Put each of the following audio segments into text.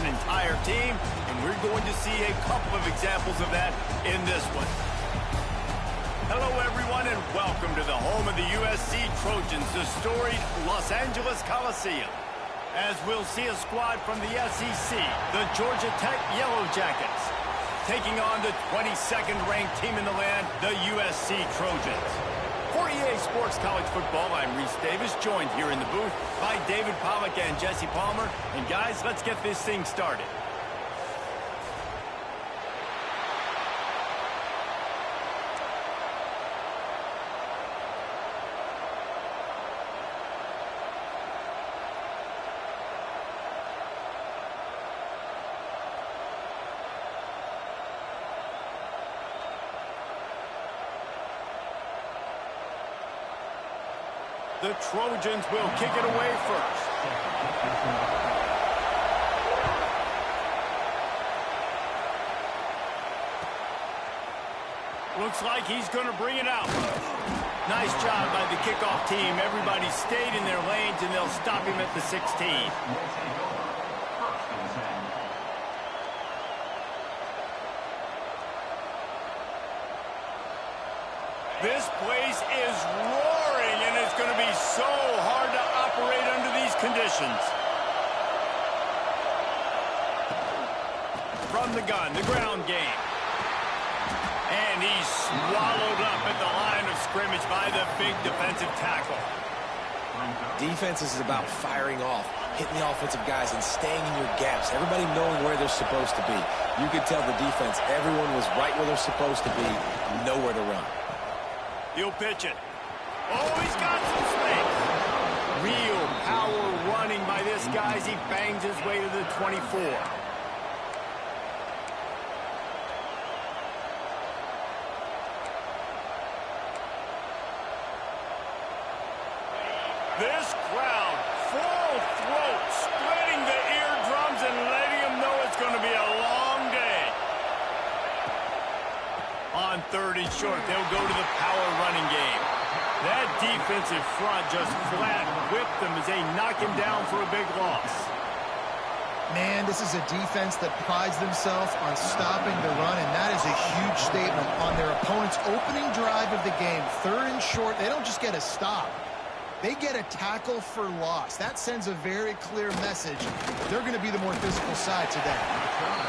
an entire team, and we're going to see a couple of examples of that in this one. Hello, everyone, and welcome to the home of the USC Trojans, the storied Los Angeles Coliseum. As we'll see a squad from the SEC, the Georgia Tech Yellow Jackets, taking on the 22nd ranked team in the land, the USC Trojans. For EA Sports College Football, I'm Reese Davis, joined here in the booth by David Pollack and Jesse Palmer. And guys, let's get this thing started. The Trojans will kick it away first. Looks like he's going to bring it out. Nice job by the kickoff team. Everybody stayed in their lanes, and they'll stop him at the 16. This place is roaring, and it's going to be so hard to operate under these conditions. From the gun, the ground game. And he's swallowed up at the line of scrimmage by the big defensive tackle. Defense is about firing off, hitting the offensive guys, and staying in your gaps. Everybody knowing where they're supposed to be. You could tell the defense, everyone was right where they're supposed to be, nowhere to run. He'll pitch it. Oh, he's got some space. Real power running by this guy as he bangs his way to the 24. This crowd, full throat, splitting the eardrums and letting them know it's going to be a long day. On 3rd and short, they'll go to the power running game. That defensive front just flat whipped them as they knock him down for a big loss. Man, this is a defense that prides themselves on stopping the run, and that is a huge statement on their opponent's opening drive of the game. 3rd and short, they don't just get a stop. They get a tackle for loss. That sends a very clear message. They're going to be the more physical side today.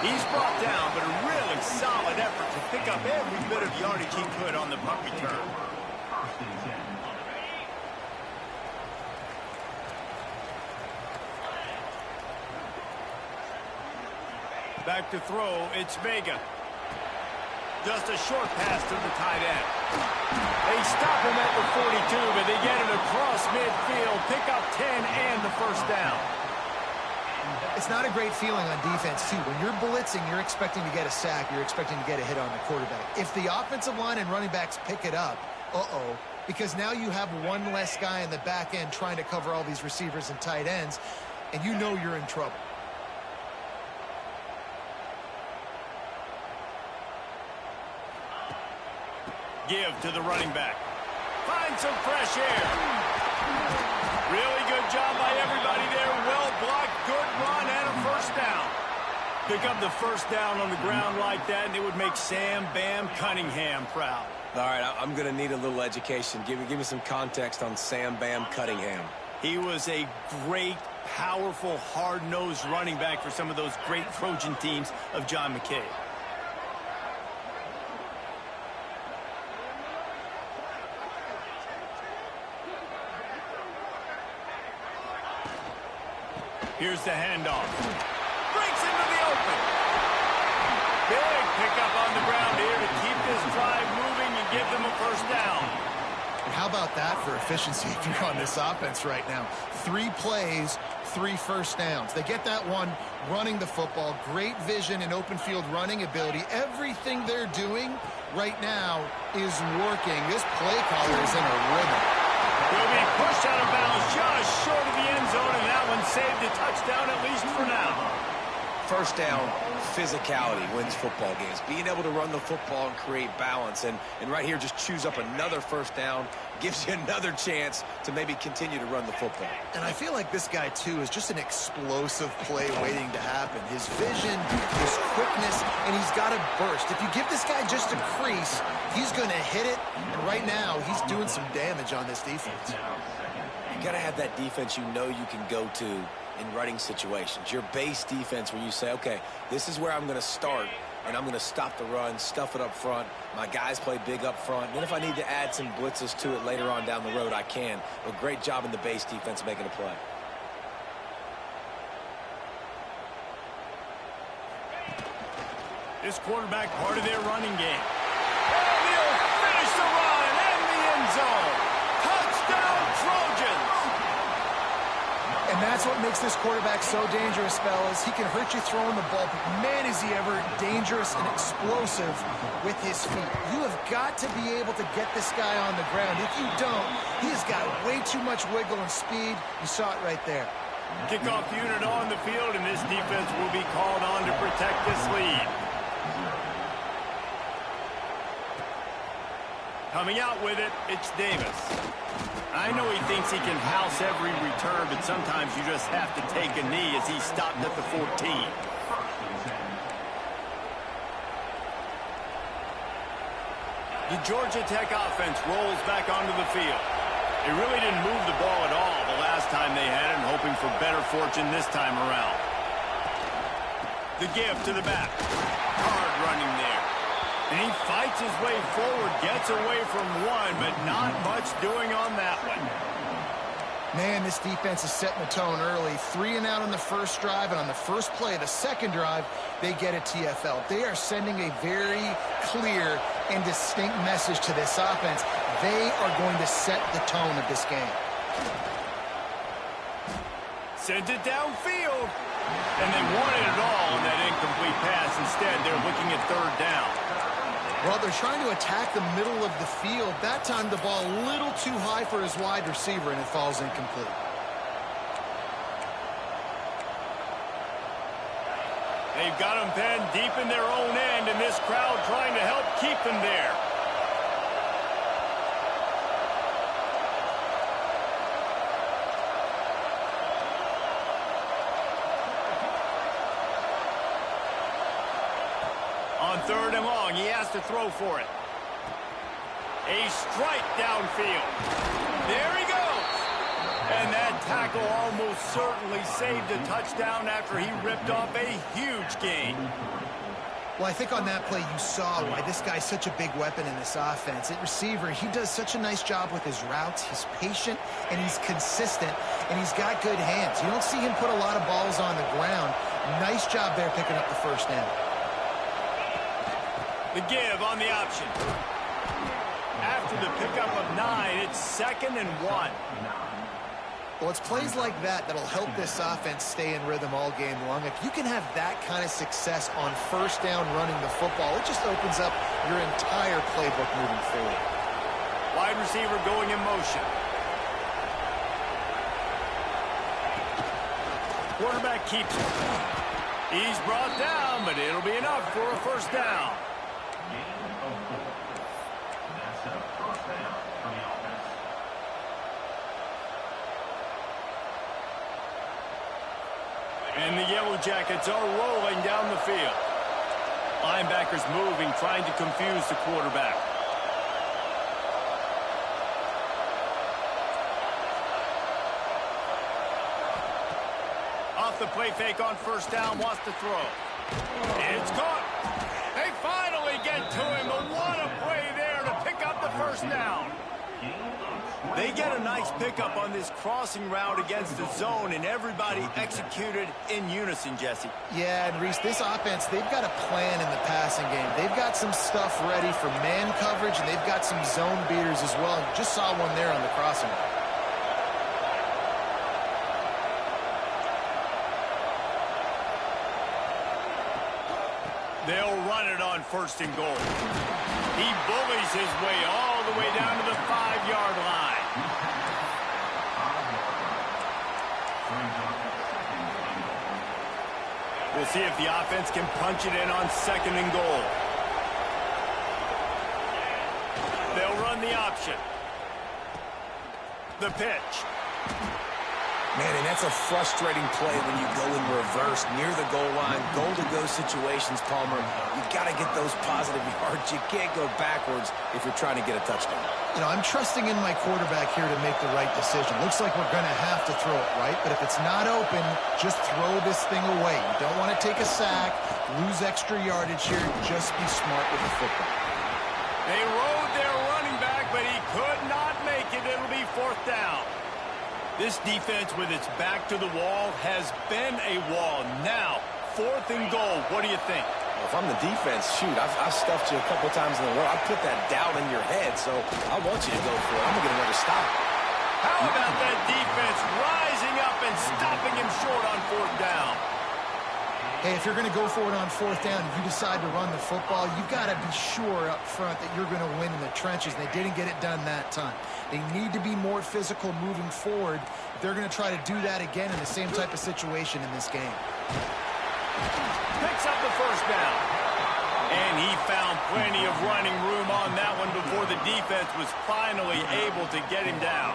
He's brought down, but a really solid effort to pick up every bit of yardage he could on the punt return. Back to throw, it's Vega. Just a short pass to the tight end. They stop him at the 42, but they get it across midfield, pick up 10 and the first down. It's not a great feeling on defense, too. When you're blitzing, you're expecting to get a sack. You're expecting to get a hit on the quarterback. If the offensive line and running backs pick it up, because now you have one less guy in the back end trying to cover all these receivers and tight ends, and you know you're in trouble. Give to the running back. Find some fresh air. Really good job by everybody there. Well blocked, good run, and a first down. Pick up the first down on the ground like that, and it would make Sam Bam Cunningham proud. All right, I'm going to need a little education. Give me some context on Sam Bam Cunningham. He was a great, powerful, hard-nosed running back for some of those great Trojan teams of John McKay. Here's the handoff. Breaks into the open. Big pickup on the ground here to keep this drive moving and give them a first down. And how about that for efficiency if you're on this offense right now? 3 plays, 3 first downs. They get that one running the football. Great vision and open field running ability. Everything they're doing right now is working. This play caller is in a rhythm. Will be pushed out of bounds just short of the end zone, and that one saved a touchdown at least for now. First down, physicality wins football games. Being able to run the football and create balance. And right here, just choose up another first down, gives you another chance to maybe continue to run the football. And I feel like this guy, too, is just an explosive play waiting to happen. His vision, his quickness, and he's got a burst. If you give this guy just a crease, he's going to hit it. And right now, he's doing some damage on this defense. You got to have that defense you know you can go to in running situations. Your base defense where you say, okay, this is where I'm going to start, and I'm going to stop the run, stuff it up front. My guys play big up front. And then if I need to add some blitzes to it later on down the road, I can. But great job in the base defense making a play. This quarterback part of their running game. And he'll finish the run in the end zone. Touchdown, Trojans! And that's what makes this quarterback so dangerous, fellas. He can hurt you throwing the ball, but man, is he ever dangerous and explosive with his feet. You have got to be able to get this guy on the ground. If you don't, he has got way too much wiggle and speed. You saw it right there. Kickoff unit on the field, and this defense will be called on to protect this lead. Coming out with it, it's Davis. I know he thinks he can house every return, but sometimes you just have to take a knee as he stopped at the 14. The Georgia Tech offense rolls back onto the field. They really didn't move the ball at all the last time they had it, and hoping for better fortune this time around. The give to the back. Hard running there. And he fights his way forward, gets away from one, but not much doing on that one. Man, this defense is setting the tone early. 3 and out on the first drive, and on the first play, the second drive, they get a TFL. They are sending a very clear and distinct message to this offense. They are going to set the tone of this game. Sent it downfield. And they wanted it all on that incomplete pass. Instead, they're looking at third down. Well, they're trying to attack the middle of the field. That time, the ball a little too high for his wide receiver, and it falls incomplete. They've got them penned deep in their own end, and this crowd trying to help keep them there. On third and long, he has to throw for it. A strike downfield. There he goes. And that tackle almost certainly saved a touchdown after he ripped off a huge gain. Well, I think on that play you saw why this guy's such a big weapon in this offense. At receiver, he does such a nice job with his routes. He's patient, and he's consistent, and he's got good hands. You don't see him put a lot of balls on the ground. Nice job there picking up the first down. The give on the option. After the pickup of 9, it's 2nd and 1. Well, it's plays like that that'll help this offense stay in rhythm all game long. If you can have that kind of success on first down running the football, it just opens up your entire playbook moving forward. Wide receiver going in motion. Quarterback keeps it. He's brought down, but it'll be enough for a first down. And the Yellow Jackets are rolling down the field. Linebackers moving, trying to confuse the quarterback. Off the play fake on first down, wants to throw. It's caught. They finally get to him, but what a play there to pick up the first down. They get a nice pickup on this crossing route against the zone, and everybody executed in unison, Jesse. Yeah, and Reese, this offense, they've got a plan in the passing game. They've got some stuff ready for man coverage, and they've got some zone beaters as well. And just saw one there on the crossing route. They'll run it on 1st and goal. He bullies his way all the way down to the 5-yard line. We'll see if the offense can punch it in on 2nd and goal. They'll run the option. The pitch. Man, and that's a frustrating play when you go in reverse near the goal line. Goal-to-go situations, Palmer. You got to get those positive yards. You can't go backwards if you're trying to get a touchdown. You know, I'm trusting in my quarterback here to make the right decision. Looks like we're going to have to throw it, right? But if it's not open, just throw this thing away. You don't want to take a sack, lose extra yardage here. Just be smart with the football. They rode their running back, but he could not make it. It'll be 4th down. This defense with its back to the wall has been a wall. Now, 4th and goal. What do you think? Well, if I'm the defense, shoot, I've stuffed you a couple times in a row. I put that doubt in your head, so I want you to go for it. I'm going to get another stop. How about that defense rising up and stopping him short on 4th down? Hey, if you're going to go for it on 4th down, if you decide to run the football, you've got to be sure up front that you're going to win in the trenches. They didn't get it done that time. They need to be more physical moving forward if they're going to try to do that again in the same type of situation in this game. Picks up the 1st down. And he found plenty of running room on that one before the defense was finally able to get him down.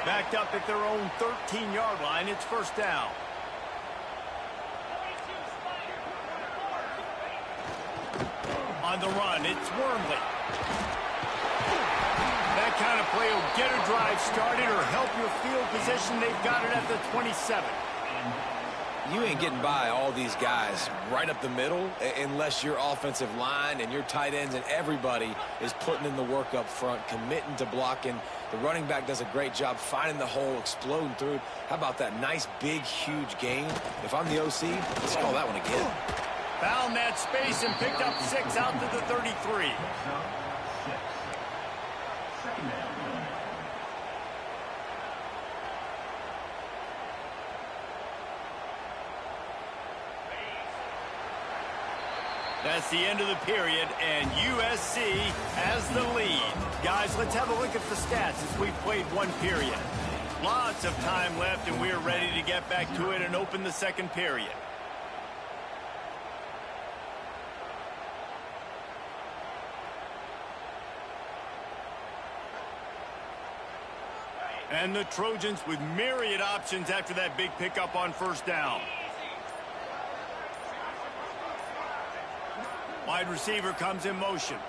Backed up at their own 13-yard line, it's 1st down. On the run, it's Wormley. That kind of play will get a drive started or help your field position. They've got it at the 27. You ain't getting by all these guys right up the middle unless your offensive line and your tight ends and everybody is putting in the work up front, committing to blocking. The running back does a great job finding the hole, exploding through. How about that nice, big, huge gain? If I'm the OC, let's call that one again. Found that space and picked up 6 out to the 33. That's the end of the period, and USC has the lead. Guys, let's have a look at the stats as we've played 1 period. Lots of time left, and we're ready to get back to it and open the 2nd period. And the Trojans with myriad options after that big pickup on 1st down. Wide receiver comes in motion.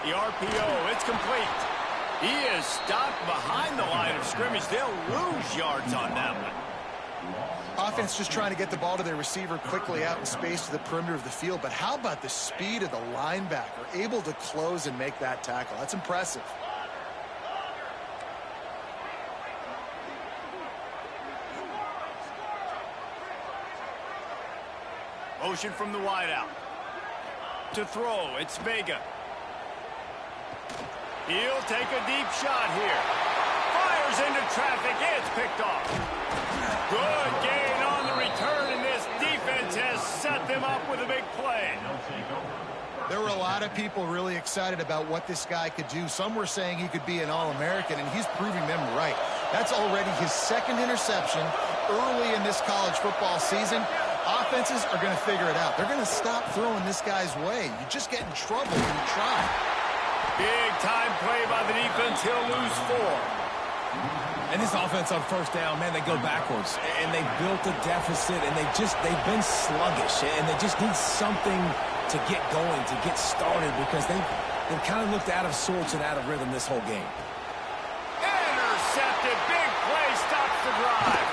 The RPO, it's complete. He is stopped behind the line of scrimmage. They'll lose yards on that one. Offense just trying to get the ball to their receiver quickly out in space to the perimeter of the field. But how about the speed of the linebacker? Able to close and make that tackle. That's impressive. Motion from the wideout. To throw, it's Vega. He'll take a deep shot here. Fires into traffic, it's picked off. Good gain on the return, and this defense has set them up with a big play. There were a lot of people really excited about what this guy could do. Some were saying he could be an All-American, and he's proving them right. That's already his 2nd interception early in this college football season. Offenses are going to figure it out. They're going to stop throwing this guy's way. You just get in trouble when you try. Big time play by the defense. He'll lose 4. And this offense on 1st down, man, they go backwards. And they built a deficit, and they've been sluggish. And they just need something to get going, to get started, because they've kind of looked out of sorts and out of rhythm this whole game. Intercepted. Big play. Stops the drive.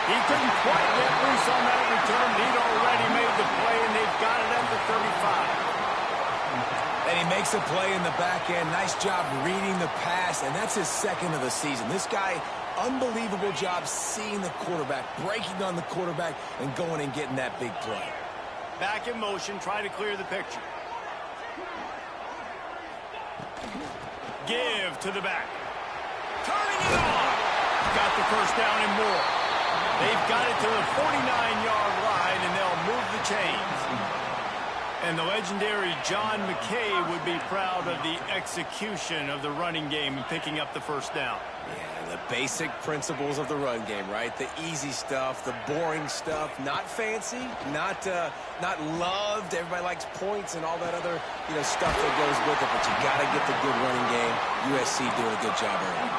He couldn't quite get loose on that return. He'd already made the play, and they've got it at the 35. And he makes a play in the back end. Nice job reading the pass, and that's his 2nd of the season. This guy, unbelievable job seeing the quarterback, breaking on the quarterback, and going and getting that big play. Back in motion, try to clear the picture. Give to the back. Turning it on. Got the 1st down and more. They've got it to the 49-yard line, and they'll move the chains. And the legendary John McKay would be proud of the execution of the running game and picking up the first down. Yeah, the basic principles of the run game, right? The easy stuff, the boring stuff, not fancy, not loved. Everybody likes points and all that other, stuff that goes with it, but you got to get the good running game. USC doing a good job early.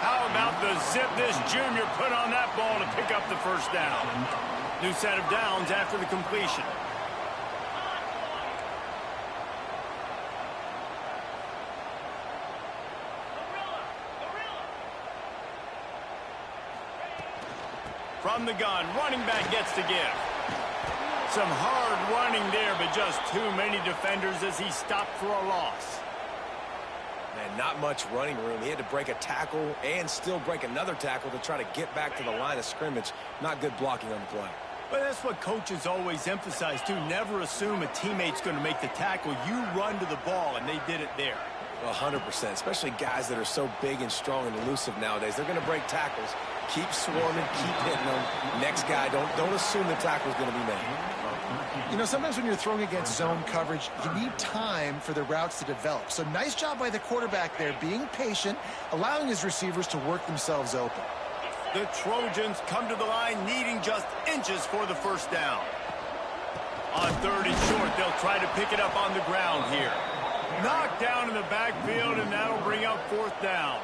How about the zip this junior put on that ball to pick up the first down? New set of downs after the completion. From the gun, running back gets to give. Some hard running there, but just too many defenders as he stopped for a loss. Man, not much running room. He had to break a tackle and still break another tackle to try to get back to the line of scrimmage. Not good blocking on the play. But that's what coaches always emphasize, too. Never assume a teammate's going to make the tackle. You run to the ball, and they did it there. 100%, especially guys that are so big and strong and elusive nowadays. They're going to break tackles. Keep swarming, keep hitting them. Next guy, don't assume the tackle's going to be made. Sometimes when you're throwing against zone coverage, you need time for the routes to develop. So nice job by the quarterback there, being patient, allowing his receivers to work themselves open. The Trojans come to the line needing just inches for the first down. On third and short, they'll try to pick it up on the ground here. Knocked down in the backfield, and that'll bring up fourth down.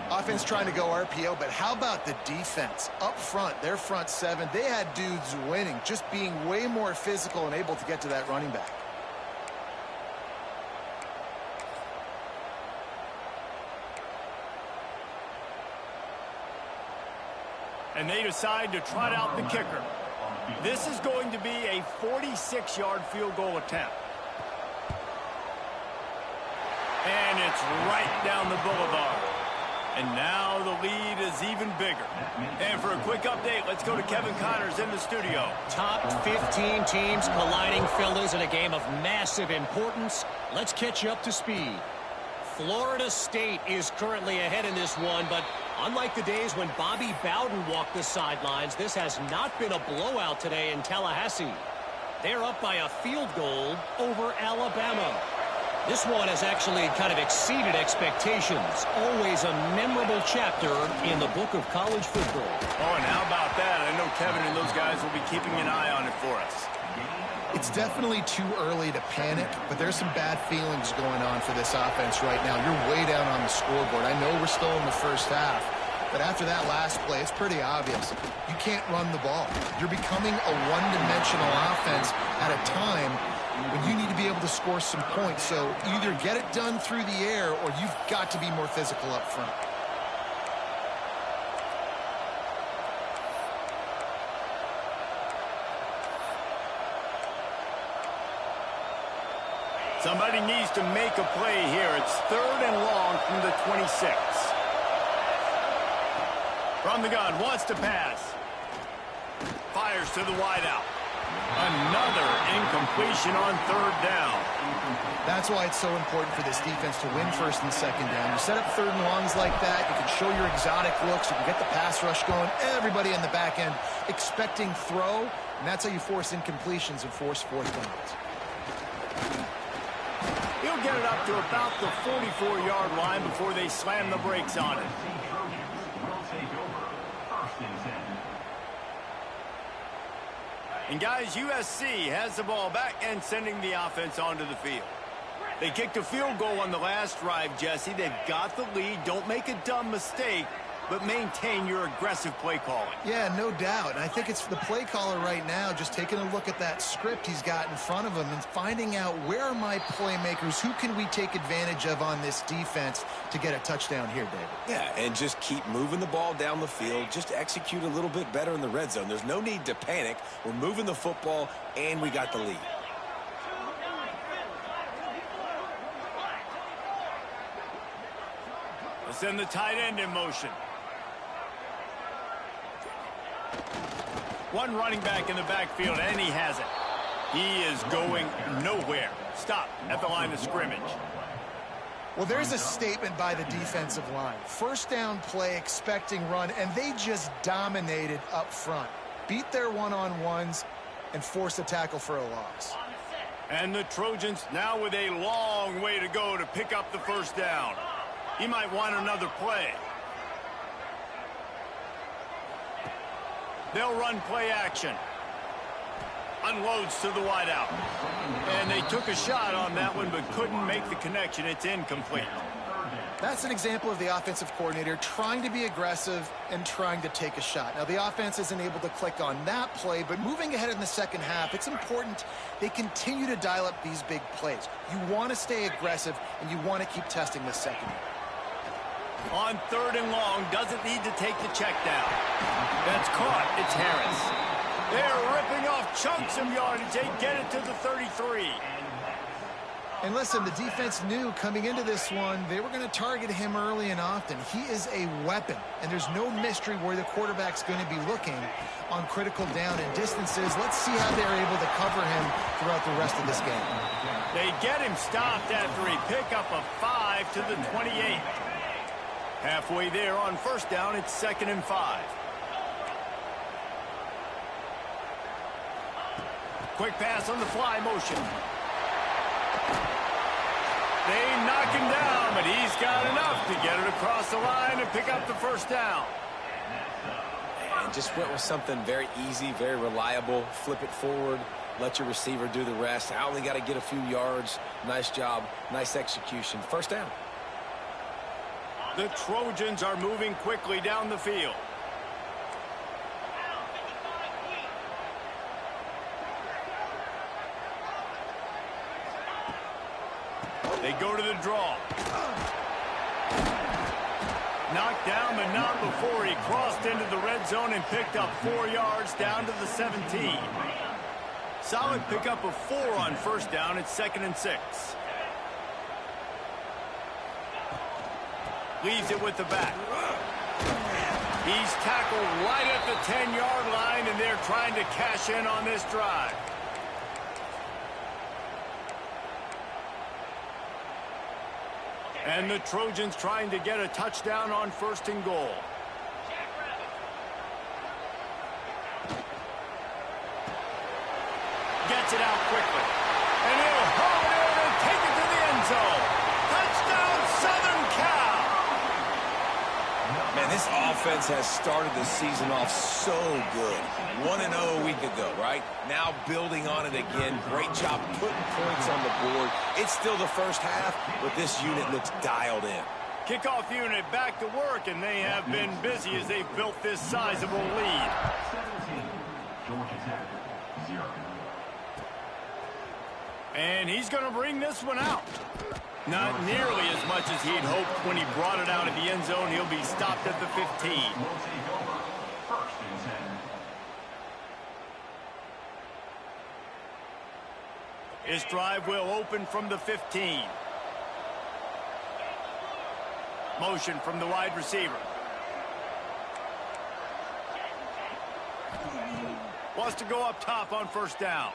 Offense trying to go RPO, but how about the defense? Up front, their front seven, they had dudes winning, just being way more physical and able to get to that running back. And they decide to trot out the kicker. This is going to be a 46-yard field goal attempt. And it's right down the boulevard. And now the lead is even bigger. And for a quick update, let's go to Kevin Connors in the studio. Top 15 teams colliding, fellas, in a game of massive importance. Let's catch you up to speed. Florida State is currently ahead in this one, but unlike the days when Bobby Bowden walked the sidelines, this has not been a blowout today in Tallahassee. They're up by a field goal over Alabama. This one has actually kind of exceeded expectations. Always a memorable chapter in the book of college football. Oh, and how about that? I know Kevin and those guys will be keeping an eye on it for us. It's definitely too early to panic, but there's some bad feelings going on for this offense right now. You're way down on the scoreboard. I know we're still in the first half, but after that last play, it's pretty obvious. You can't run the ball. You're becoming a one-dimensional offense at a time when you need to be able to score some points. So either get it done through the air or you've got to be more physical up front. Somebody needs to make a play here. It's third and long from the 26. From the gun, wants to pass. Fires to the wideout. Another incompletion on third down. That's why it's so important for this defense to win first and second down. You set up third and longs like that, you can show your exotic looks, you can get the pass rush going, everybody in the back end expecting throw, and that's how you force incompletions and force fourth downs. He'll get it up to about the 44-yard line before they slam the brakes on it. And guys, USC has the ball back and sending the offense onto the field. They kicked a field goal on the last drive, Jesse. They've got the lead. Don't make a dumb mistake, but maintain your aggressive play calling. Yeah, no doubt. And I think it's the play caller right now just taking a look at that script he's got in front of him and finding out where are my playmakers, who can we take advantage of on this defense to get a touchdown here, David. Yeah, and just keep moving the ball down the field. Just execute a little bit better in the red zone. There's no need to panic. We're moving the football, and we got the lead. Let's send the tight end in motion. One running back in the backfield, and he has it. He is going nowhere. Stop at the line of scrimmage. Well, there's a statement by the defensive line. First down play, expecting run, and they just dominated up front. Beat their one-on-ones and forced a tackle for a loss. And the Trojans now with a long way to go to pick up the first down. He might want another play. They'll run play action. Unloads to the wideout. And they took a shot on that one but couldn't make the connection. It's incomplete. That's an example of the offensive coordinator trying to be aggressive and trying to take a shot. Now, the offense isn't able to click on that play, but moving ahead in the second half, it's important they continue to dial up these big plays. You want to stay aggressive, and you want to keep testing the second. On 3rd and long, doesn't need to take the check down. That's caught. It's Harris. They're ripping off chunks of yardage. They get it to the 33. And listen, the defense knew coming into this one, they were going to target him early and often. He is a weapon, and there's no mystery where the quarterback's going to be looking on critical down and distances. Let's see how they're able to cover him throughout the rest of this game. They get him stopped after a pickup of 5 to the 28. Halfway there on first down, it's 2nd and 5. Quick pass on the fly motion. They knock him down, but he's got enough to get it across the line and pick up the first down. And just went with something very easy, very reliable. Flip it forward, let your receiver do the rest. I only got to get a few yards. Nice job, nice execution. First down. The Trojans are moving quickly down the field. They go to the draw. Knocked down, but not before he crossed into the red zone and picked up 4 yards down to the 17. Solid pickup of 4 on first down. It's 2nd and 6. Leaves it with the back. He's tackled right at the 10-yard line, and they're trying to cash in on this drive. And the Trojans trying to get a touchdown on 1st and goal. Gets it out quickly. And he'll haul it in and take it to the end zone. Touchdown, Southern Cal! Man, this offense has started the season off so good. 1-0 a week ago, right? Now building on it again. Great job putting points on the board. It's still the first half, but this unit looks dialed in. Kickoff unit back to work, and they have been busy as they've built this sizable lead. And he's going to bring this one out. Not nearly as much as he'd hoped when he brought it out at the end zone. He'll be stopped at the 15. His drive will open from the 15. Motion from the wide receiver. Wants to go up top on first down.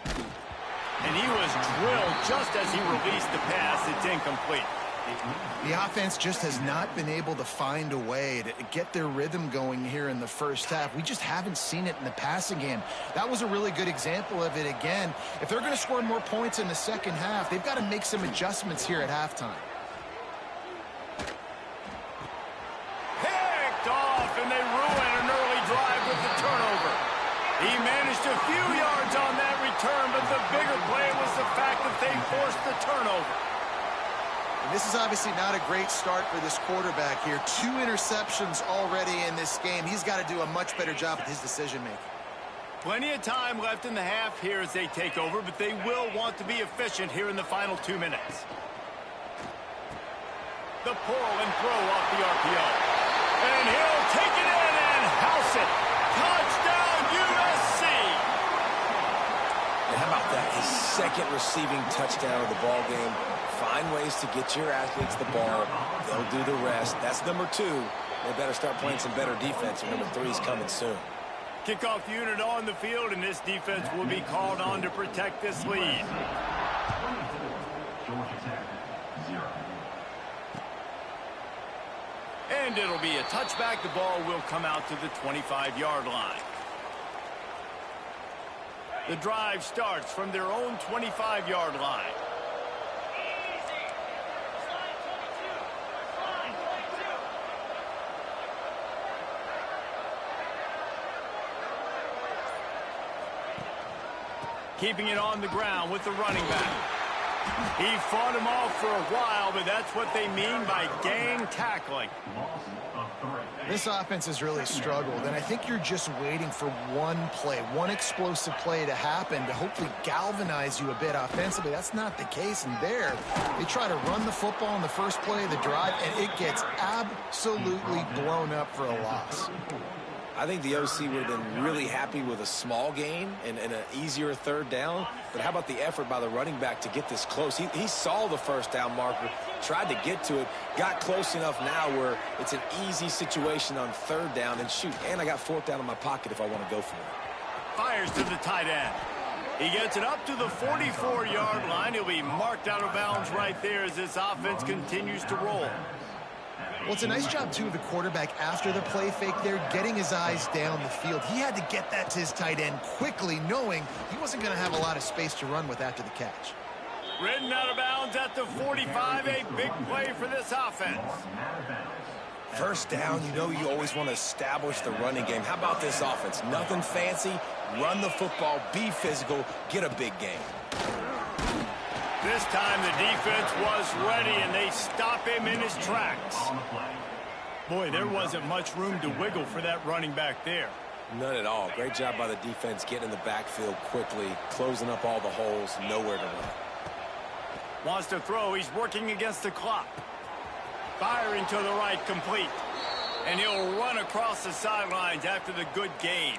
And he was drilled just as he released the pass. It's incomplete. The offense just has not been able to find a way to get their rhythm going here in the first half. We just haven't seen it in the passing game. That was a really good example of it again. If they're going to score more points in the second half, they've got to make some adjustments here at halftime. Picked off, and they ruin an early drive with the turnover. He managed a few yards on that return, but the bigger play was the fact that they forced the turnover. And this is obviously not a great start for this quarterback here. 2 interceptions already in this game. He's got to do a much better job with his decision-making. Plenty of time left in the half here as they take over, but they will want to be efficient here in the final 2 minutes. The pull and throw off the RPO. And he'll take it in and house it. Touchdown, USC! And how about that? His 2nd receiving touchdown of the ball game. Find ways to get your athletes the ball. They'll do the rest. That's number 2. They better start playing some better defense, and number 3 is coming soon. Kickoff unit on the field, and this defense will be called on to protect this lead. And it'll be a touchback. The ball will come out to the 25-yard line. The drive starts from their own 25-yard line. Keeping it on the ground with the running back. He fought him off for a while, but that's what they mean by gang tackling. This offense has really struggled, and I think you're just waiting for one play, one explosive play to happen to hopefully galvanize you a bit offensively. That's not the case, and there, they try to run the football in the first play of the drive, and it gets absolutely blown up for a loss. I think the OC would have been really happy with a small gain and an easier third down. But how about the effort by the running back to get this close? He saw the first down marker, tried to get to it, got close enough now where it's an easy situation on third down. And shoot, and I got fourth down in my pocket if I want to go for it. Fires to the tight end. He gets it up to the 44-yard line. He'll be marked out of bounds right there as this offense continues to roll. Well, it's a nice job, too, of the quarterback after the play fake there, getting his eyes down the field. He had to get that to his tight end quickly, knowing he wasn't going to have a lot of space to run with after the catch. Ridden out of bounds at the 45, a big play for this offense. First down, you know you always want to establish the running game. How about this offense? Nothing fancy, run the football, be physical, get a big gain. This time the defense was ready, and they stop him in his tracks. Boy, there wasn't much room to wiggle for that running back there. None at all. Great job by the defense getting in the backfield quickly, closing up all the holes, nowhere to run. Wants to throw. He's working against the clock. Firing to the right, complete. And he'll run across the sidelines after the good gain.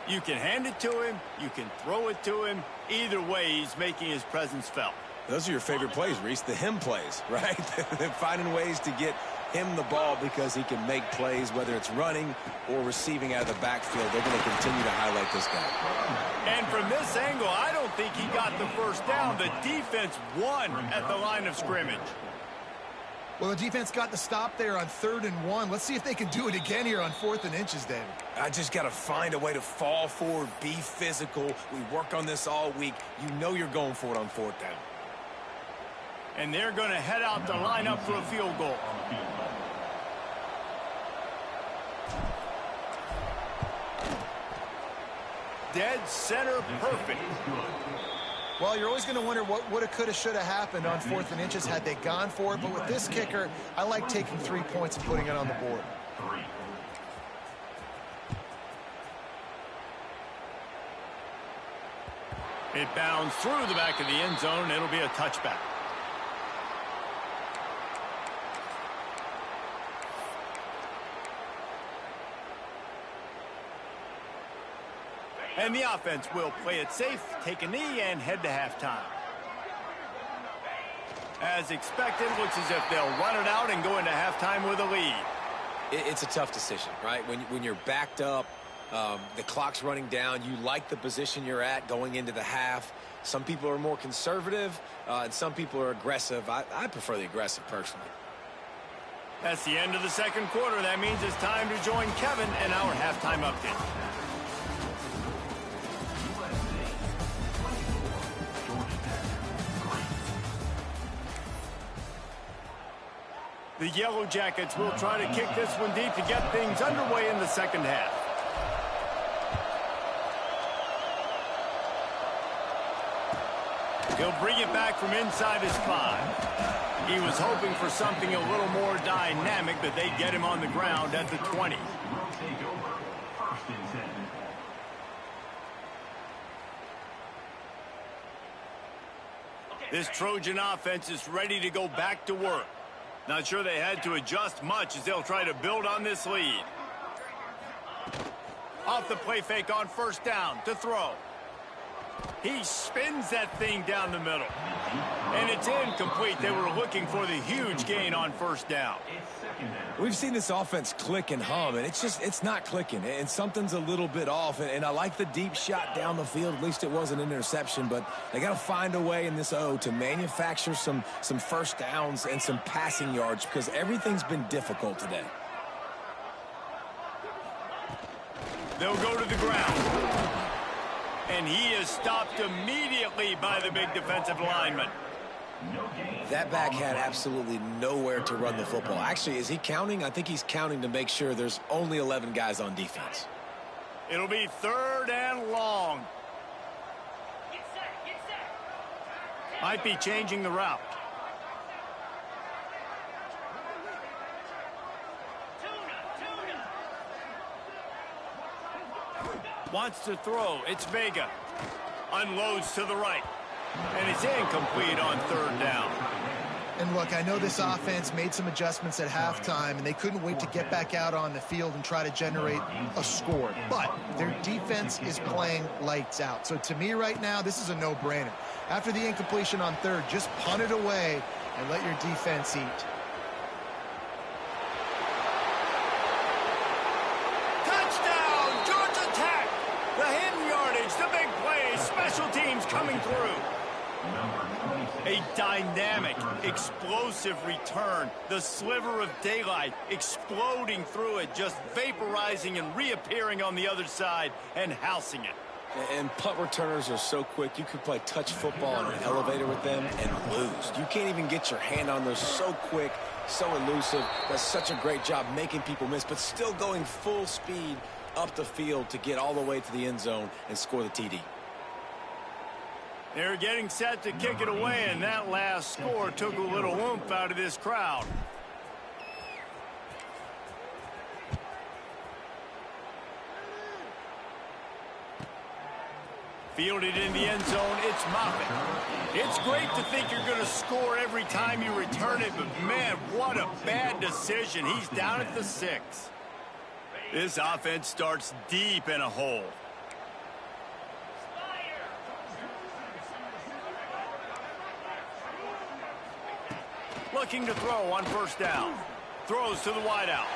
You can hand it to him. You can throw it to him. Either way, he's making his presence felt. Those are your favorite plays, Reese, the him plays, right? They're finding ways to get him the ball because he can make plays, whether it's running or receiving out of the backfield. They're going to continue to highlight this guy. And from this angle, I don't think he got the first down. The defense won at the line of scrimmage. Well, the defense got the stop there on 3rd and 1. Let's see if they can do it again here on 4th and inches, David. I just got to find a way to fall forward, be physical. We work on this all week. You know you're going for it on 4th down. And they're going to head out to line up for a field goal. Dead center perfect. Well, you're always going to wonder what woulda, coulda, shoulda happened on 4th and inches had they gone for it. But with this kicker, I like taking 3 points and putting it on the board. It bounds through the back of the end zone. It'll be a touchback. And the offense will play it safe, take a knee, and head to halftime. As expected, looks as if they'll run it out and go into halftime with a lead. It's a tough decision, right? When you're backed up, the clock's running down, you like the position you're at going into the half. Some people are more conservative, and some people are aggressive. I prefer the aggressive, personally. That's the end of the second quarter. That means it's time to join Kevin in our halftime update. The Yellow Jackets will try to kick this one deep to get things underway in the second half. He'll bring it back from inside his 5. He was hoping for something a little more dynamic, but they get him on the ground at the 20. This Trojan offense is ready to go back to work. Not sure they had to adjust much as they'll try to build on this lead. Off the play fake on first down to throw. He spins that thing down the middle. And it's incomplete. They were looking for the huge gain on first down. We've seen this offense click and hum, and it's not clicking, and something's a little bit off. And I like the deep shot down the field. At least it wasn't an interception, but they got to find a way in this O to manufacture some first downs and some passing yards because everything's been difficult today. They'll go to the ground. And he is stopped immediately by the big defensive lineman. That back had absolutely nowhere to run the football. Actually, is he counting? I think he's counting to make sure there's only 11 guys on defense. It'll be 3rd and long. Might be changing the route. Wants to throw. It's Vega. Unloads to the right. And it's incomplete on 3rd down. And look, I know this offense made some adjustments at halftime, and they couldn't wait to get back out on the field and try to generate a score. But their defense is playing lights out. So to me right now, this is a no-brainer. After the incompletion on 3rd, just punt it away and let your defense eat. Touchdown, Georgia Tech! The hidden yardage, the big plays, special teams coming through. A dynamic, explosive return. The sliver of daylight exploding through it, just vaporizing and reappearing on the other side and housing it. And punt returners are so quick. You could play touch football in an elevator with them and lose. You can't even get your hand on those. So quick, so elusive. Does such a great job making people miss, but still going full speed up the field to get all the way to the end zone and score the TD. They're getting set to kick it away, and that last score took a little oomph out of this crowd. Fielded in the end zone, it's Moffett. It's great to think you're going to score every time you return it, but man, what a bad decision. He's down at the 6. This offense starts deep in a hole. Looking to throw on 1st down. Throws to the wideout.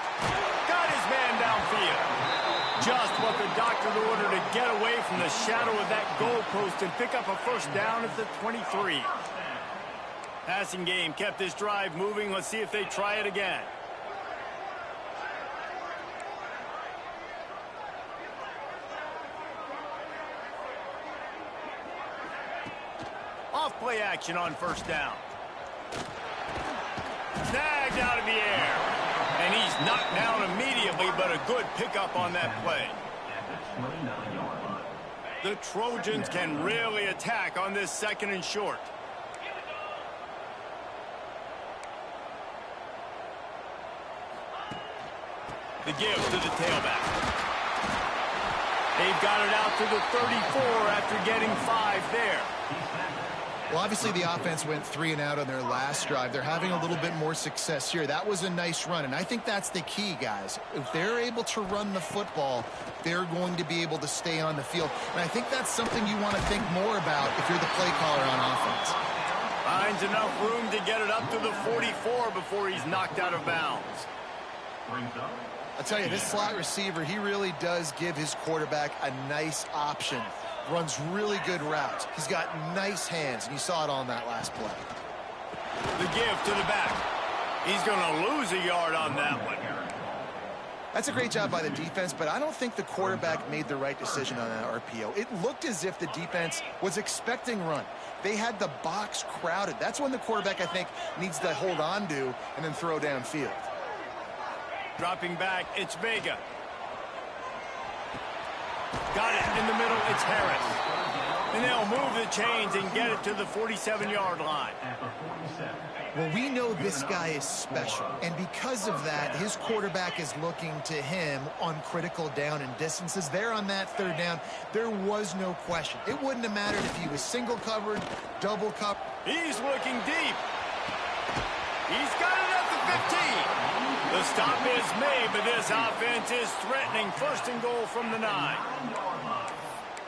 Got his man downfield. Just what the doctor ordered to get away from the shadow of that goalpost and pick up a 1st down at the 23. Passing game kept this drive moving. Let's see if they try it again. Off play action on 1st down. Snagged out of the air. And he's knocked down immediately, but a good pickup on that play. The Trojans can really attack on this 2nd and short. The give to the tailback. They've got it out to the 34 after getting 5 there. Well, obviously the offense went 3 and out on their last drive. They're having a little bit more success here. That was a nice run, and I think that's the key, guys. If they're able to run the football, they're going to be able to stay on the field. And I think that's something you want to think more about if you're the play caller on offense. Finds enough room to get it up to the 44 before he's knocked out of bounds. I'll tell you, this slot receiver, he really does give his quarterback a nice option. Runs really good routes. He's got nice hands, and you saw it on that last play. The give to the back. He's going to lose a yard on that one. That's a great job by the defense, but I don't think the quarterback made the right decision on that RPO. It looked as if the defense was expecting run. They had the box crowded. That's when the quarterback, I think, needs to hold on to and then throw downfield. Dropping back, it's Vega. Got it in the middle, it's Harris. And they'll move the chains and get it to the 47-yard line. Well, we know this guy is special, and because of that, his quarterback is looking to him on critical down and distances. There on that 3rd down, there was no question. It wouldn't have mattered if he was single covered, double covered. He's looking deep. He's got it at the 15. The stop is made, but this offense is threatening 1st and goal from the 9.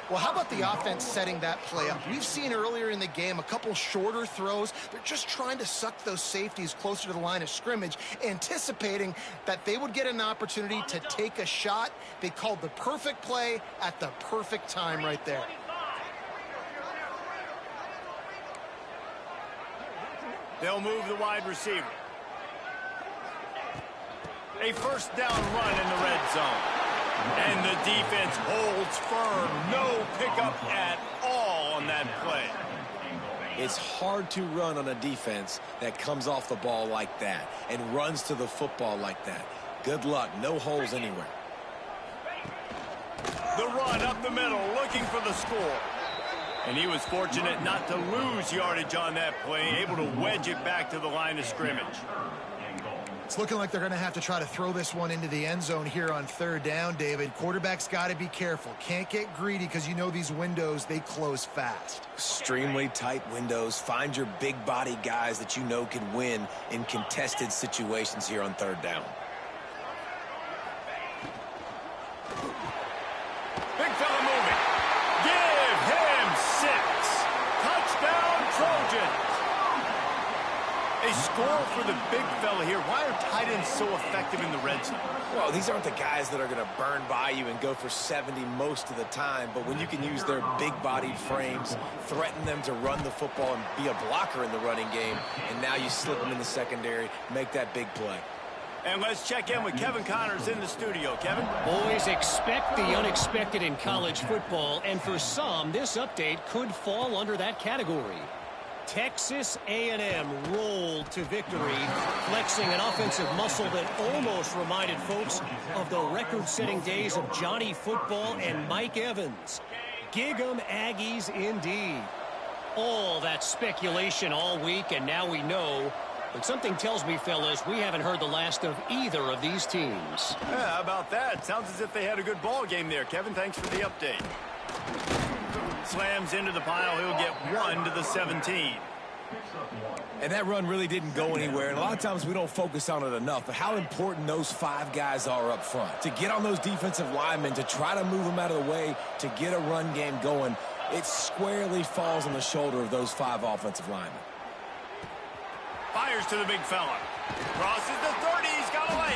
Well, how about the offense setting that play up? We've seen earlier in the game a couple shorter throws. They're just trying to suck those safeties closer to the line of scrimmage, anticipating that they would get an opportunity to take a shot. They called the perfect play at the perfect time right there. They'll move the wide receiver. A 1st down run in the red zone. And the defense holds firm. No pickup at all on that play. It's hard to run on a defense that comes off the ball like that and runs to the football like that. Good luck. No holes anywhere. The run up the middle, looking for the score. And he was fortunate not to lose yardage on that play, able to wedge it back to the line of scrimmage. It's looking like they're going to have to try to throw this one into the end zone here on third down, David. Quarterback's got to be careful. Can't get greedy because you know these windows, they close fast. Extremely tight windows. Find your big body guys that you know can win in contested situations here on third down. Big fella moving. Give him 6. Touchdown, Trojans. A score for the big fella here. Why are tight ends so effective in the red zone? Well, these aren't the guys that are going to burn by you and go for 70 most of the time, but when you can use their big-bodied frames, threaten them to run the football and be a blocker in the running game, and now you slip them in the secondary, make that big play. And let's check in with Kevin Connors in the studio. Kevin? Boys, expect the unexpected in college football, and for some, this update could fall under that category. Texas A&M rolled to victory, flexing an offensive muscle that almost reminded folks of the record-setting days of Johnny Football and Mike Evans. Gig 'em Aggies indeed. All that speculation all week, and now we know. But something tells me, fellas, we haven't heard the last of either of these teams. Yeah, how about that? Sounds as if they had a good ball game there. Kevin, thanks for the update. Slams into the pile. He'll get 1 to the 17. And that run really didn't go anywhere. And a lot of times we don't focus on it enough. But how important those 5 guys are up front. To get on those defensive linemen, to try to move them out of the way, to get a run game going, it squarely falls on the shoulder of those 5 offensive linemen. Fires to the big fella. Crosses the 30. He's got away.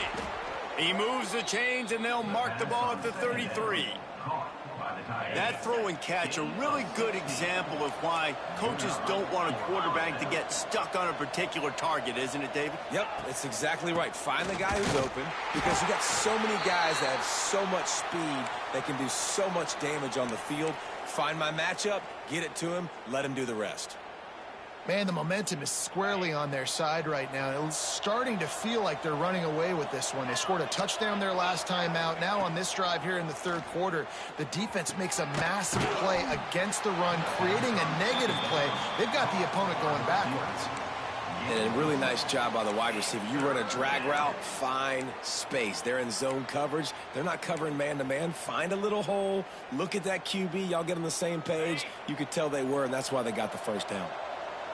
He moves the chains, and they'll mark the ball at the 33. That throw and catch, a really good example of why coaches don't want a quarterback to get stuck on a particular target, isn't it, David? Yep, it's exactly right. Find the guy who's open, because you got so many guys that have so much speed that can do so much damage on the field. Find my matchup, get it to him, let him do the rest. Man, the momentum is squarely on their side right now. It's starting to feel like they're running away with this one. They scored a touchdown their last time out. Now on this drive here in the third quarter, the defense makes a massive play against the run, creating a negative play. They've got the opponent going backwards. And a really nice job by the wide receiver. You run a drag route, find space. They're in zone coverage. They're not covering man-to-man. Find a little hole. Look at that QB. Y'all get on the same page. You could tell they were, and that's why they got the first down.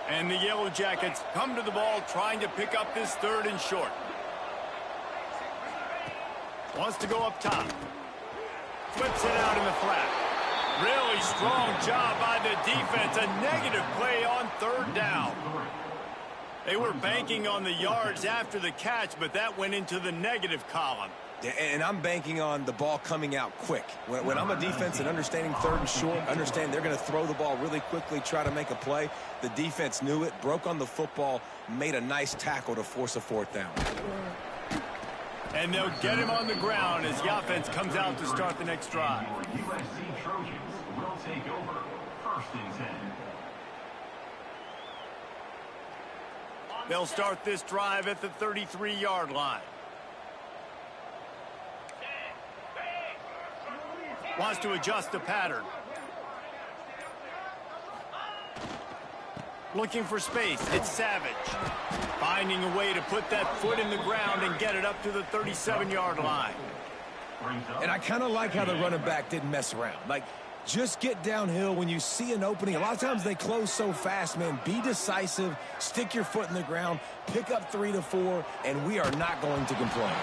And the Yellow Jackets come to the ball trying to pick up this 3rd and short. Wants to go up top. Flips it out in the flat. Really strong job by the defense. A negative play on 3rd down. They were banking on the yards after the catch, but that went into the negative column. And I'm banking on the ball coming out quick. When I'm a defense and understanding 3rd and short, understand they're going to throw the ball really quickly, try to make a play. The defense knew it, broke on the football, made a nice tackle to force a 4th down. And they'll get him on the ground as the offense comes out to start the next drive. USC Trojans will take over 1st and 10. They'll start this drive at the 33-yard line. Wants to adjust the pattern. Looking for space. It's Savage. Finding a way to put that foot in the ground and get it up to the 37-yard line. And I kind of like how the running back didn't mess around. Like, just get downhill when you see an opening. A lot of times they close so fast, man. Be decisive. Stick your foot in the ground. Pick up 3 to 4, and we are not going to complain.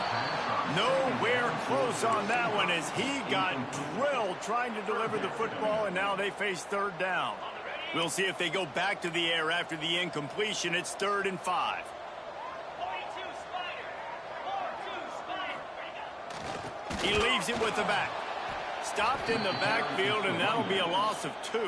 Nowhere close on that one as he got drilled trying to deliver the football, and now they face 3rd down. We'll see if they go back to the air after the incompletion. It's 3rd and 5. He leaves it with the back. Stopped in the backfield, and that'll be a loss of 2.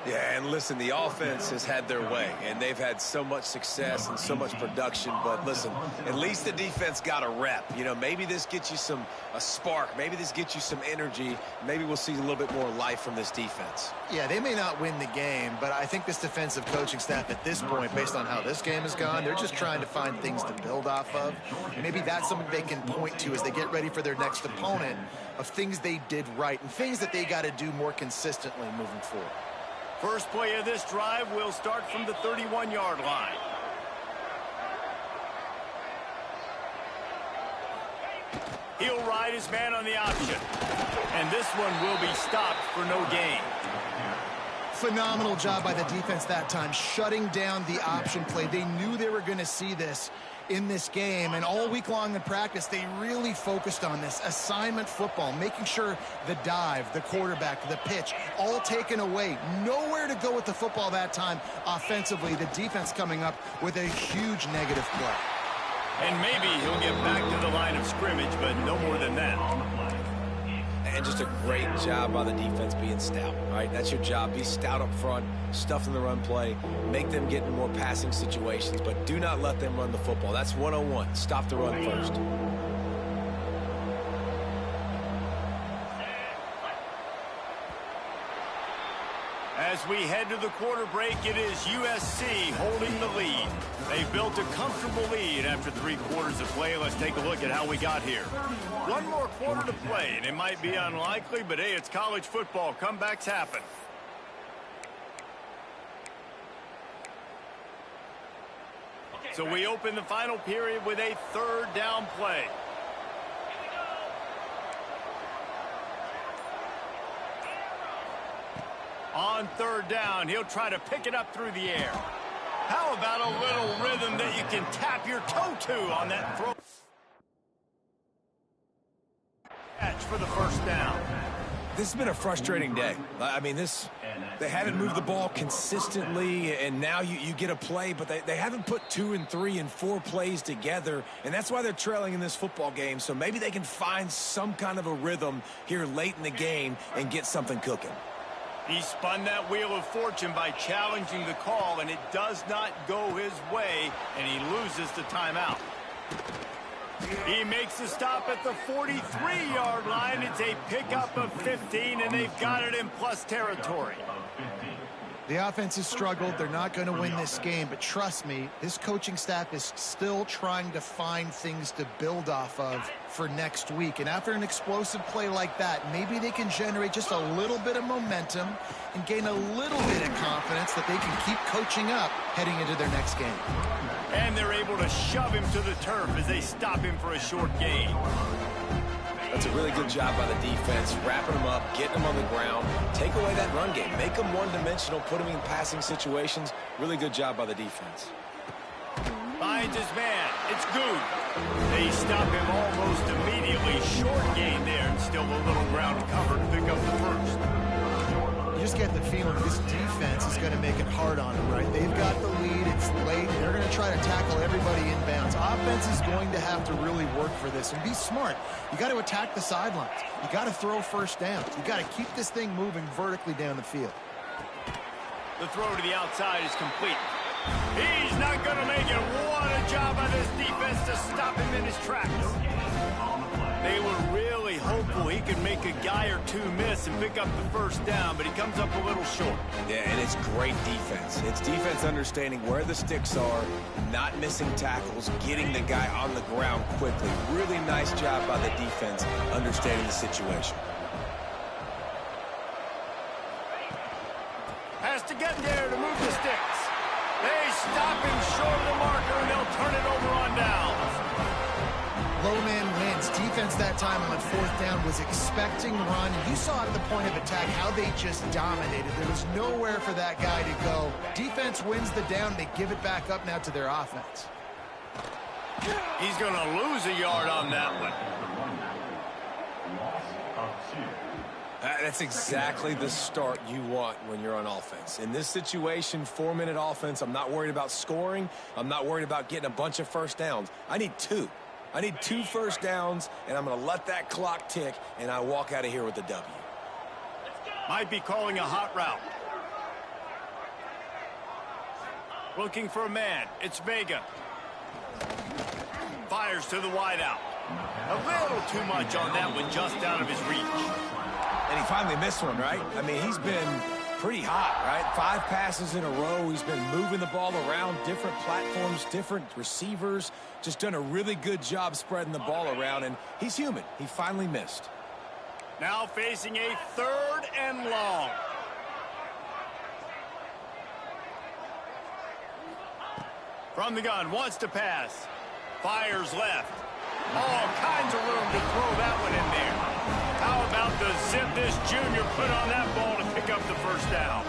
Yeah, and listen, the offense has had their way, and they've had so much success and so much production. But listen, at least the defense got a rep. You know, maybe this gets you a spark. Maybe this gets you some energy. Maybe we'll see a little bit more life from this defense. Yeah, they may not win the game, but I think this defensive coaching staff at this point, based on how this game has gone, they're just trying to find things to build off of. Maybe that's something they can point to as they get ready for their next opponent, of things they did right and things that they got to do more consistently moving forward. First play of this drive will start from the 31-yard line. He'll ride his man on the option. And this one will be stopped for no gain. Phenomenal job by the defense that time, shutting down the option play. They knew they were going to see this in this game, and all week long in practice, they really focused on this assignment football, making sure the dive, the quarterback, the pitch, all taken away. Nowhere to go with the football that time offensively. The defense coming up with a huge negative play. And maybe he'll get back to the line of scrimmage, but no more than that. And just a great job by the defense being stout, right? That's your job. Be stout up front, stuff in the run play, make them get in more passing situations, but do not let them run the football. That's 101. Stop the run first. As we head to the quarter break, it is USC holding the lead. They've built a comfortable lead after 3 quarters of play. Let's take a look at how we got here. One more quarter to play, and it might be unlikely, but hey, it's college football. Comebacks happen. So we open the final period with a 3rd down play. On 3rd down, he'll try to pick it up through the air. How about a little rhythm that you can tap your toe to on that throw? Catch for the 1st down. This has been a frustrating day. I mean, they haven't moved the ball consistently, and now you get a play, but they haven't put 2 and 3 and 4 plays together, and that's why they're trailing in this football game. So maybe they can find some kind of a rhythm here late in the game and get something cooking. He spun that wheel of fortune by challenging the call, and it does not go his way, and he loses the timeout. He makes a stop at the 43-yard line. It's a pickup of 15, and they've got it in plus territory. The offense has struggled. They're not going to win this game, but trust me, this coaching staff is still trying to find things to build off of for next week. And after an explosive play like that, maybe they can generate just a little bit of momentum and gain a little bit of confidence that they can keep coaching up heading into their next game. And they're able to shove him to the turf as they stop him for a short gain. That's a really good job by the defense, wrapping them up, getting them on the ground, take away that run game, make them one-dimensional, put them in passing situations. Really good job by the defense. Finds his man. It's good. They stop him almost immediately. Short gain there, and still a little ground cover to pick up the 1st. You just get the feeling this defense is going to make it hard on them, right? They've got the lead. It's late. They're going to try to tackle everybody inbounds. Offense is going to have to really work for this and be smart. You got to attack the sidelines. You got to throw 1st downs. You got to keep this thing moving vertically down the field. The throw to the outside is complete. He's not going to make it. What a job by this defense to stop him in his tracks. They were really hopeful he could make a guy or 2 miss and pick up the 1st down, but he comes up a little short. Yeah, and it's great defense. It's defense understanding where the sticks are, not missing tackles, getting the guy on the ground quickly. Really nice job by the defense understanding the situation. Has to get there to move the sticks. They stop him short of the marker, and they'll turn it over on downs. Low man wins. Defense that time on 4th down was expecting run. You saw at the point of attack how they just dominated. There was nowhere for that guy to go. Defense wins the down. They give it back up now to their offense. He's going to lose a yard on that one. That's exactly the start you want when you're on offense. In this situation, 4-minute offense, I'm not worried about scoring. I'm not worried about getting a bunch of 1st downs. I need 2. I need 2 1st downs, and I'm going to let that clock tick, and I walk out of here with the W. Might be calling a hot route. Looking for a man. It's Vega. Fires to the wideout. A little too much on that one, just out of his reach. And he finally missed one, right? I mean, he's been pretty hot, right? 5 passes in a row. He's been moving the ball around different platforms, different receivers. Just done a really good job spreading the ball around, and he's human. He finally missed. Now facing a 3rd and long. From the gun, wants to pass. Fires left. All kinds of room to throw that one in there. How about the zip this junior put on that ball to pick up the first down?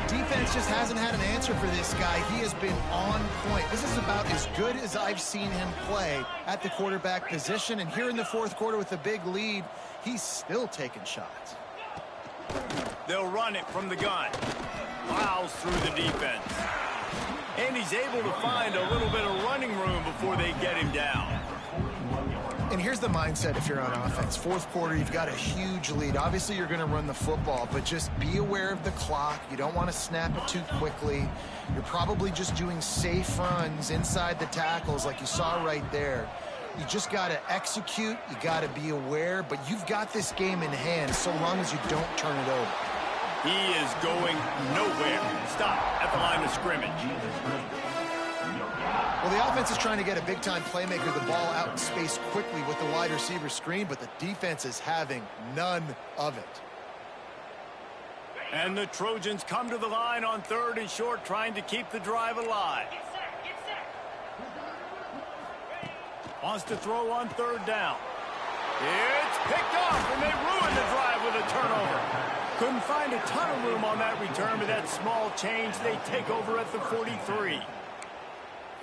Defense just hasn't had an answer for this guy. He has been on point. This is about as good as I've seen him play at the quarterback position. And here in the 4th quarter with a big lead, he's still taking shots. They'll run it from the gun. Plows through the defense. And he's able to find a little bit of running room before they get him down. And here's the mindset if you're on offense. 4th quarter, you've got a huge lead. Obviously, you're going to run the football, but just be aware of the clock. You don't want to snap it too quickly. You're probably just doing safe runs inside the tackles like you saw right there. You just got to execute. You got to be aware, but you've got this game in hand so long as you don't turn it over. He is going nowhere. Stop at the line of scrimmage. Well, the offense is trying to get a big-time playmaker the ball out in space quickly with the wide receiver screen, but the defense is having none of it. And the Trojans come to the line on 3rd and short, trying to keep the drive alive. Wants to throw on 3rd down. It's picked off, and they ruin the drive with a turnover. Couldn't find a ton of room on that return, but that small change, they take over at the 43.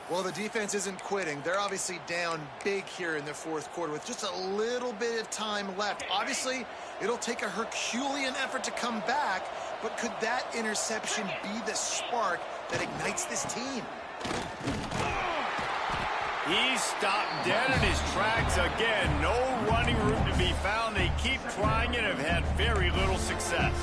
Well, the defense isn't quitting. They're obviously down big here in the 4th quarter with just a little bit of time left. Obviously, it'll take a Herculean effort to come back, but could that interception be the spark that ignites this team? He stopped dead in his tracks again. No running room to be found. They keep trying and have had very little success.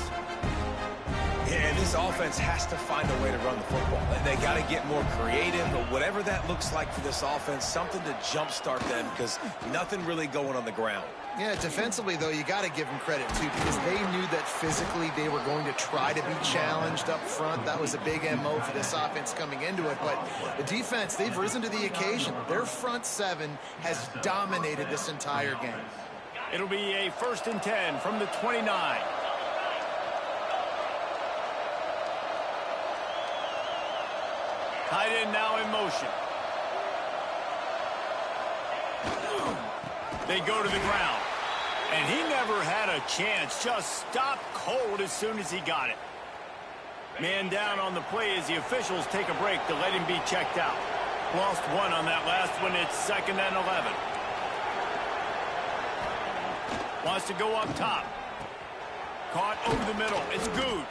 Yeah, this offense has to find a way to run the football. They got to get more creative, but whatever that looks like for this offense, something to jumpstart them because nothing really going on the ground. Yeah, defensively, though, you got to give them credit, too, because they knew that physically they were going to try to be challenged up front. That was a big MO for this offense coming into it. But the defense, they've risen to the occasion. Their front 7 has dominated this entire game. It'll be a 1st and 10 from the 29. Tight end now in motion. They go to the ground. And he never had a chance. Just stopped cold as soon as he got it. Man down on the play as the officials take a break to let him be checked out. Lost 1 on that last one. It's 2nd and 11. Wants to go up top. Caught over the middle. It's good.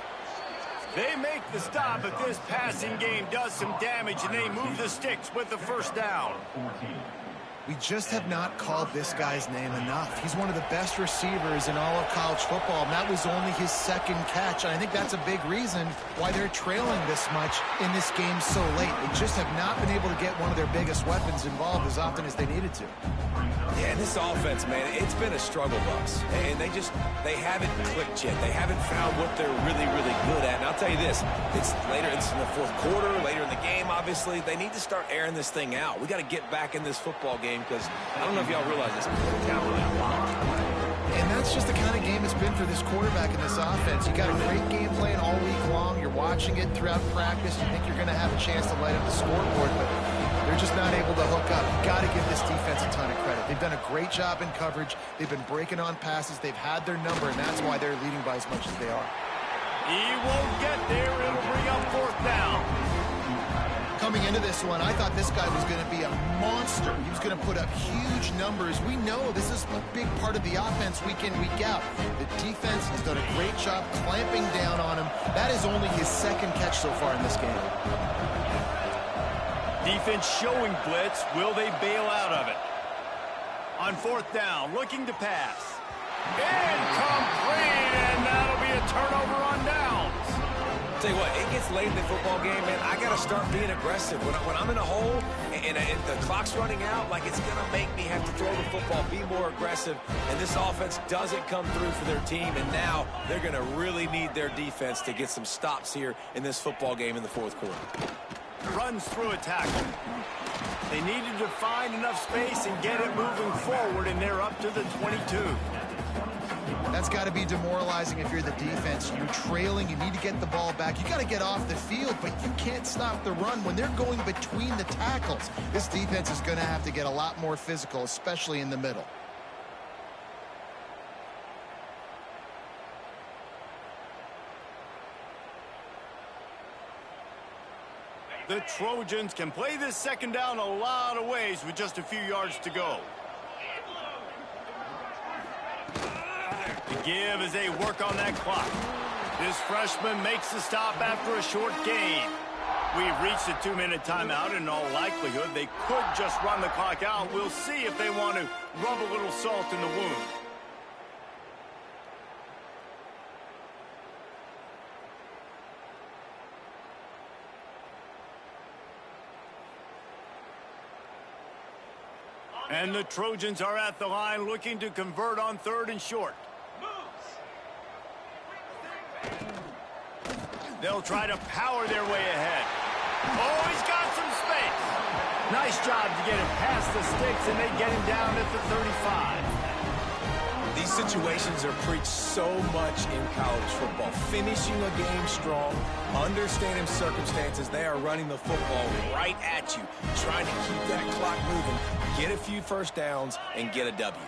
They make the stop, but this passing game does some damage, and they move the sticks with the 1st down. We just have not called this guy's name enough. He's one of the best receivers in all of college football, and that was only his 2nd catch. And I think that's a big reason why they're trailing this much in this game so late. They just have not been able to get one of their biggest weapons involved as often as they needed to. Yeah, this offense, man, it's been a struggle bus. And they haven't clicked yet. They haven't found what they're really, really good at. And I'll tell you this, it's in the 4th quarter, later in the game, obviously. They need to start airing this thing out. We got to get back in this football game because I don't know if y'all realize this, but they're down really a lot. And that's just the kind of game it's been for this quarterback in this offense. You got a great game plan all week long. You're watching it throughout practice. You think you're going to have a chance to light up the scoreboard, but they're just not able to hook up. You got to give this defense a ton of credit. They've done a great job in coverage. They've been breaking on passes. They've had their number, and that's why they're leading by as much as they are. He won't get there. It'll bring up 4th down. Coming into this one, I thought this guy was going to be a monster. He was going to put up huge numbers. We know this is a big part of the offense week in, week out. The defense has done a great job clamping down on him. That is only his 2nd catch so far in this game. Defense showing blitz. Will they bail out of it? On 4th down, looking to pass. Incomplete, and that'll be a turnover on downs. tell you what, it gets late in the football game, man. I got to start being aggressive. When I'm in a hole and the clock's running out, like it's going to make me have to throw the football, be more aggressive. And this offense doesn't come through for their team. And now they're going to really need their defense to get some stops here in this football game in the fourth quarter. Runs through a tackle. They needed to find enough space and get it moving forward, and they're up to the 22. That's got to be demoralizing if you're the defense. You're trailing. You need to get the ball back. You got to get off the field, but you can't stop the run when they're going between the tackles. This defense is going to have to get a lot more physical, especially in the middle. The Trojans can play this second down a lot of ways with just a few yards to go. The give as they work on that clock. This freshman makes the stop after a short gain. We've reached a 2-minute timeout, and in all likelihood, they could just run the clock out. We'll see if they want to rub a little salt in the wound. And the Trojans are at the line looking to convert on 3rd and short. They'll try to power their way ahead. Oh, he's got some space. Nice job to get him past the sticks, and they get him down at the 35. These situations are preached so much in college football. Finishing a game strong, understanding circumstances. They are running the football right at you, trying to keep that clock moving, get a few first downs, and get a W.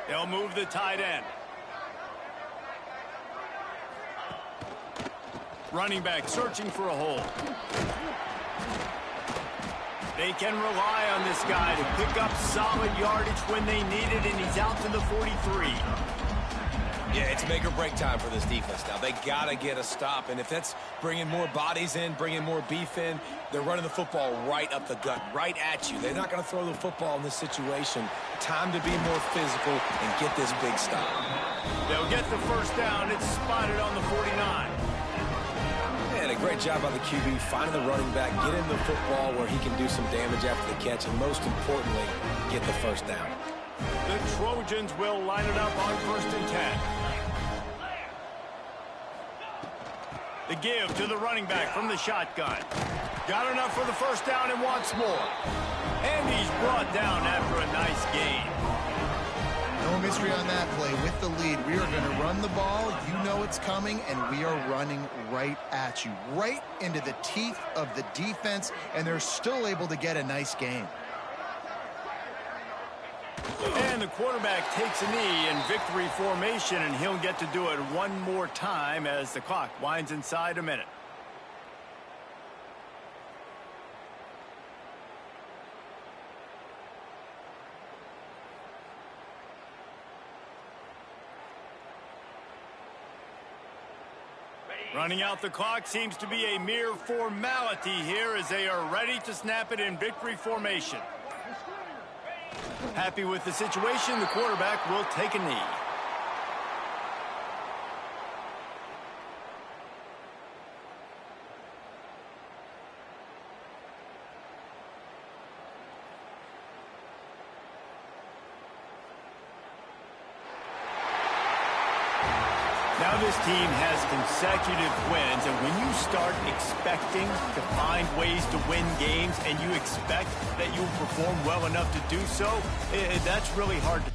They'll move the tight end. Running back searching for a hole. They can rely on this guy to pick up solid yardage when they need it, and he's out to the 43. Yeah, it's make or break time for this defense now. They got to get a stop, and if that's bringing more bodies in, bringing more beef in, they're running the football right up the gut, right at you. They're not going to throw the football in this situation. Time to be more physical and get this big stop. They'll get the first down. It's spotted on the 49. And a great job by the QB finding the running back, get him the football where he can do some damage after the catch, and most importantly, get the first down. The Trojans will line it up on 1st and 10. The give to the running back from the shotgun. Got enough for the first down and wants more. And he's brought down after a nice gain. No mystery on that play. With the lead, we are going to run the ball. You know it's coming, and we are running right at you, right into the teeth of the defense, and they're still able to get a nice gain. And the quarterback takes a knee in victory formation, and he'll get to do it one more time as the clock winds inside a minute. Running out the clock seems to be a mere formality here as they are ready to snap it in victory formation. Happy with the situation, the quarterback will take a knee. Now this team has consecutive wins, and when you start expecting to find ways to win games and you expect that you'll perform well enough to do so, that's really hard to